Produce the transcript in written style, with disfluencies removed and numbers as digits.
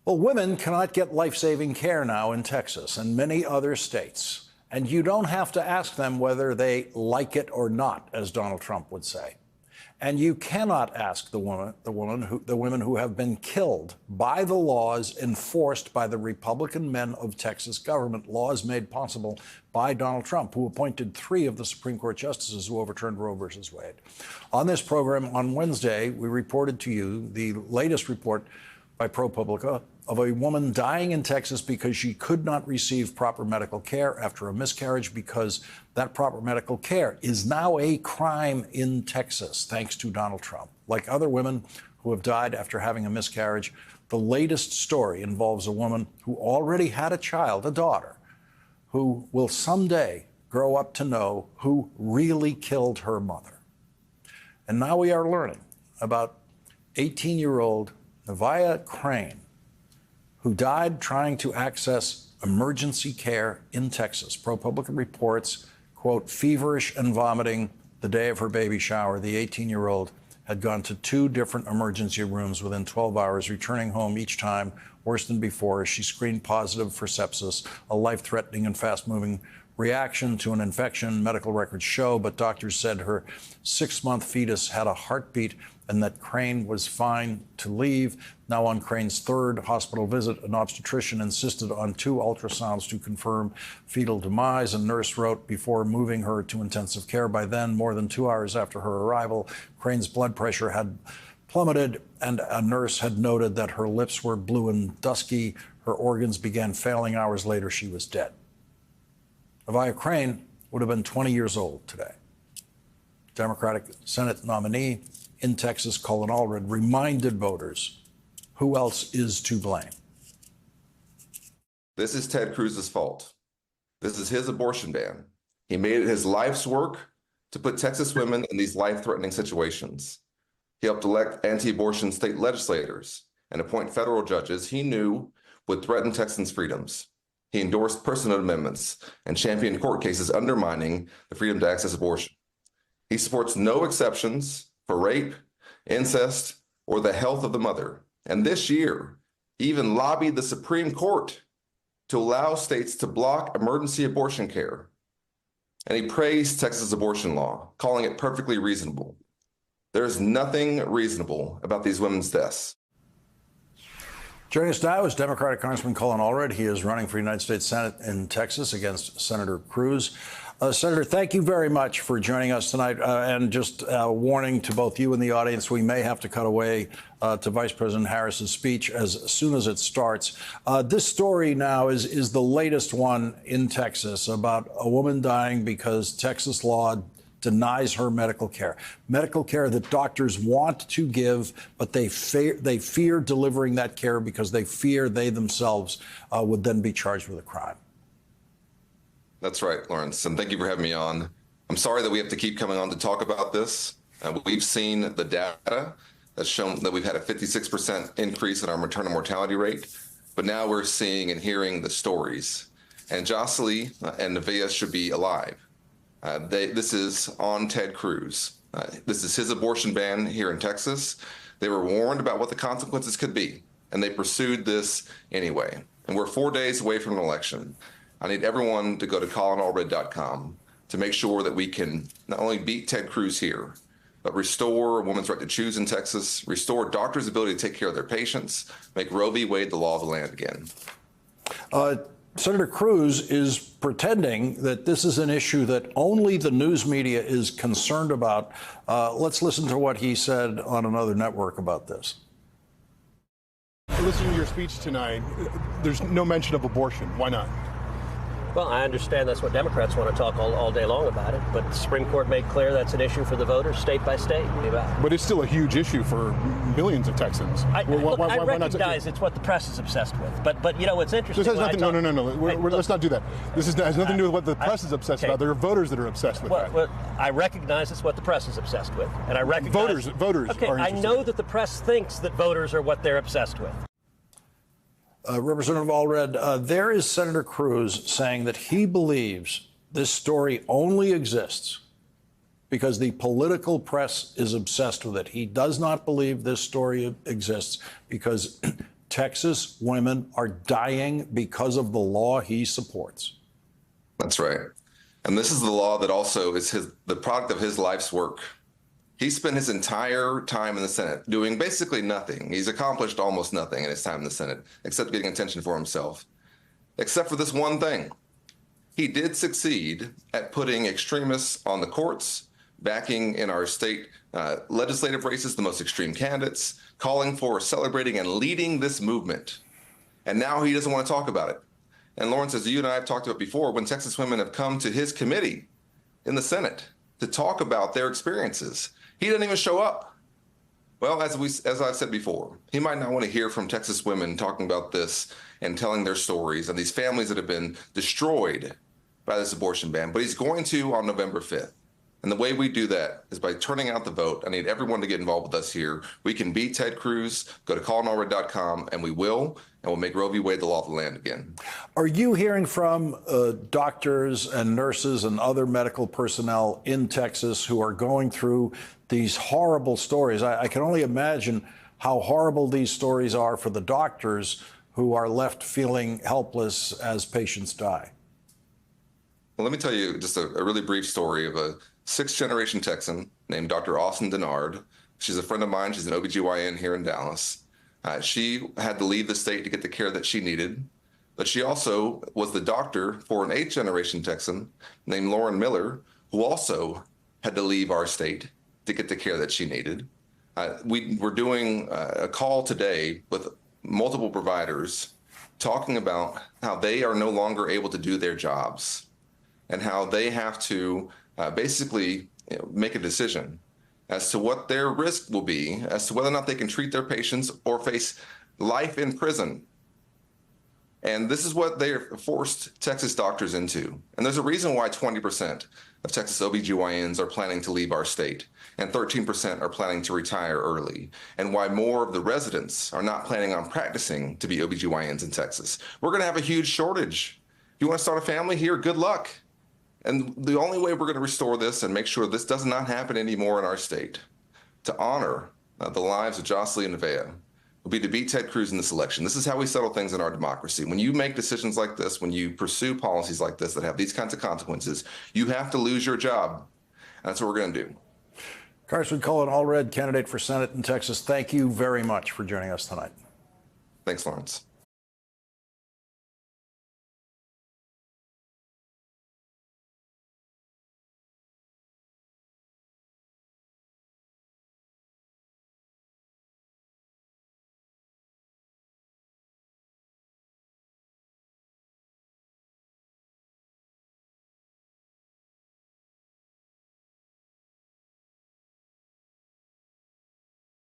Well, women cannot get life-saving care now in Texas and many other states. And you don't have to ask them whether they like it or not, as Donald Trump would say. And you cannot ask the women who have been killed by the laws enforced by the Republican men of Texas government, laws made possible by Donald Trump, who appointed 3 of the Supreme Court justices who overturned Roe versus Wade. On this program on Wednesday, we reported to you the latest report by ProPublica of a woman dying in Texas because she could not receive proper medical care after a miscarriage, because that proper medical care is now a crime in Texas, thanks to Donald Trump. Like other women who have died after having a miscarriage, the latest story involves a woman who already had a child, a daughter, who will someday grow up to know who really killed her mother. And now we are learning about 18-year-old Nevaeh Crane, who died trying to access emergency care in Texas. ProPublica reports, quote, feverish and vomiting the day of her baby shower. The 18-year-old had gone to 2 different emergency rooms within 12 hours, returning home each time worse than before as she screened positive for sepsis, a life-threatening and fast-moving reaction to an infection, medical records show, but doctors said her 6-month fetus had a heartbeat and that Crane was fine to leave. Now, on Crane's 3rd hospital visit, an obstetrician insisted on 2 ultrasounds to confirm fetal demise. A nurse wrote before moving her to intensive care. By then, more than 2 hours after her arrival, Crane's blood pressure had plummeted, and a nurse had noted that her lips were blue and dusky. Her organs began failing. Hours later, she was dead. Nevaeh Crane would have been 20 years old today. Democratic Senate nominee in Texas, Colin Allred, reminded voters who else is to blame. This is Ted Cruz's fault. This is his abortion ban. He made it his life's work to put Texas women in these life-threatening situations. He helped elect anti-abortion state legislators and appoint federal judges he knew would threaten Texans' freedoms. He endorsed personhood amendments and championed court cases undermining the freedom to access abortion. He supports no exceptions for rape, incest, or the health of the mother. And this year, he even lobbied the Supreme Court to allow states to block emergency abortion care. And he praised Texas abortion law, calling it perfectly reasonable. There's nothing reasonable about these women's deaths. Joining us now is Democratic Congressman Colin Allred. He is running for United States Senate in Texas against Senator Cruz. Senator, thank you very much for joining us tonight. And just warning to both you and the audience, we may have to cut away to Vice President Harris's speech as soon as it starts. This story now is the latest one in Texas about a woman dying because Texas law denies her medical care that doctors want to give, but they fear delivering that care because they fear they themselves would then be charged with a crime. That's right, Lawrence, and thank you for having me on. I'm sorry that we have to keep coming on to talk about this. We've seen the data that's shown that we've had a 56% increase in our maternal mortality rate, but now we're seeing and hearing the stories. And Jocelyn and Nevaeh should be alive. This is on Ted Cruz. This is his abortion ban here in Texas. They were warned about what the consequences could be, and they pursued this anyway. And we're 4 days away from an election. I need everyone to go to colinallred.com to make sure that we can not only beat Ted Cruz here, but restore a woman's right to choose in Texas, restore doctors' ability to take care of their patients, make Roe v. Wade the law of the land again. Senator Cruz is pretending that this is an issue that only the news media is concerned about. Let's listen to what he said on another network about this. Listening to your speech tonight, there's no mention of abortion. Why not? Well, I understand that's what Democrats want to talk all day long about it, but the Supreme Court made clear that's an issue for the voters, state by state. But it's still a huge issue for millions of Texans. I recognize it's what the press is obsessed with, but you know what's interesting? This has nothing, no. Let's not do that. This has nothing to do with what the press is obsessed about. There are voters that are obsessed with that. Well, I recognize it's what the press is obsessed with, and I recognize voters. Okay, are I know that the press thinks that voters are what they're obsessed with. Representative Allred, there is Senator Cruz saying that he believes this story only exists because the political press is obsessed with it. He does not believe this story exists because Texas women are dying because of the law he supports. That's right. And this is the law that also is the product of his life's work. He spent his entire time in the Senate doing basically nothing. He's accomplished almost nothing in his time in the Senate, except getting attention for himself, except for this one thing. He did succeed at putting extremists on the courts, backing in our state legislative races the most extreme candidates, calling for, celebrating, and leading this movement. And now he doesn't want to talk about it. And Lawrence, as you and I have talked about before, when Texas women have come to his committee in the Senate to talk about their experiences, he doesn't even show up. Well, as I've said before, he might not want to hear from Texas women talking about this and telling their stories and these families that have been destroyed by this abortion ban, but he's going to on November 5th. And the way we do that is by turning out the vote. I need everyone to get involved with us here. We can beat Ted Cruz. Go to callinallred.com, and we will, and we'll make Roe v. Wade the law of the land again. Are you hearing from doctors and nurses and other medical personnel in Texas who are going through these horrible stories? I can only imagine how horrible these stories are for the doctors who are left feeling helpless as patients die. Well, let me tell you just a really brief story of a sixth-generation Texan named Dr. Austin Denard. She's a friend of mine. She's an OBGYN here in Dallas. She had to leave the state to get the care that she needed, but she also was the doctor for an eighth-generation Texan named Lauren Miller, who also had to leave our state to get the care that she needed. We were doing a call today with multiple providers talking about how they are no longer able to do their jobs and how they have to basically make a decision as to what their risk will be, as to whether or not they can treat their patients or face life in prison. And this is what they forced Texas doctors into. And there's a reason why 20% of Texas OBGYNs are planning to leave our state and 13% are planning to retire early, and why more of the residents are not planning on practicing to be OBGYNs in Texas. We're going to have a huge shortage. If you want to start a family here, good luck. And the only way we're going to restore this and make sure this does not happen anymore in our state, to honor the lives of Jocelyn and Nevaeh, will be to beat Ted Cruz in this election. This is how we settle things in our democracy. When you make decisions like this, when you pursue policies like this that have these kinds of consequences, you have to lose your job. And that's what we're going to do. Congressman Colin Allred, candidate for Senate in Texas, thank you very much for joining us tonight. Thanks, Lawrence.